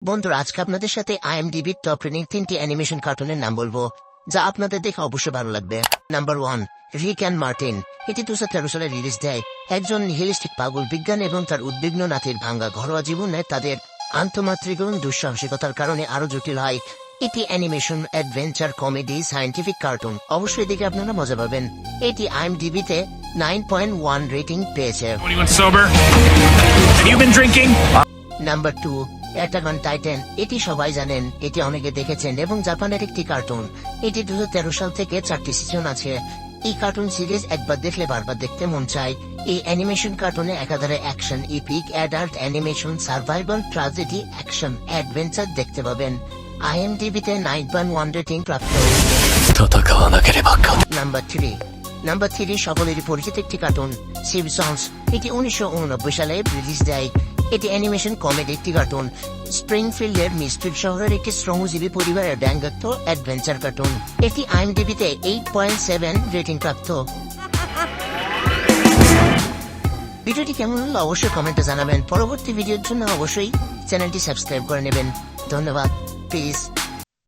বন্ধুরা, আজকে আপনাদের সাথে আইএমডিবির টপ রেটিং 3টি অ্যানিমেশন কার্টুনের নাম বলবো, যা আপনাদের দেখে অবশ্যই ভালো লাগবে। Number 1, Rick and Martin. এটি 2013 সালে রিলিজ দেয়। একজন নিহিলিস্টিক পাগল বিজ্ঞান এবং তার উদ্বিগ্ন নাতির ভাঙ্গা ঘরোয়া জীবনে তাদের আন্তঃমাত্রিক এবং দুঃসাহসিকতার কারণে আরো জটিল হয়। এটি animation, adventure, comedy, scientific cartoon. অবশ্যই দেখে আপনারা মজা পাবেন। এটি আইএমডিবিতে 9.1 রেটিং পেয়েছে। Anyone sober? Have you been drinking? Number 2, attack on Titan. এটি সবাই জানেন, এটি অনেকে দেখেছেন এবং জাপানের একটি কার্টুন। এটি 2013 সাল থেকে 4টি সিজন আছে। এই কার্টুন সিরিজ একবার দেখলে বারবার দেখতে মন চায়। এই অ্যানিমেশন কার্টুনে একাধারে action, epic, adult animation, survival, tragedy, action, adventure দেখতে পাবেন। আইএমডিবিতে 9.1 রেটিং প্রাপ্ত। নাম্বার 3 সকলেরই পরিচিত একটি কার্টুন, সিম্পসনস। এটি 1989 সালে রিলিজ দেয়। এটি অ্যানিমেশন কমেডি একটি কার্টুন। স্প্রিংফিল্ডের মিস্ট্রিক শহরের একটি শ্রমজীবী পরিবারের ব্যঙ্গাত্মক অ্যাডভেঞ্চার কার্টুন। এটি আইএমডিবিতে 8.7 রেটিং প্রাপ্ত। ভিডিওটি কেমন হলো অবশ্যই কমেন্টে জানাবেন। পরবর্তী ভিডিওর জন্য অবশ্যই চ্যানেলটি সাবস্ক্রাইব করে নেবেন। ধন্যবাদ। পিস।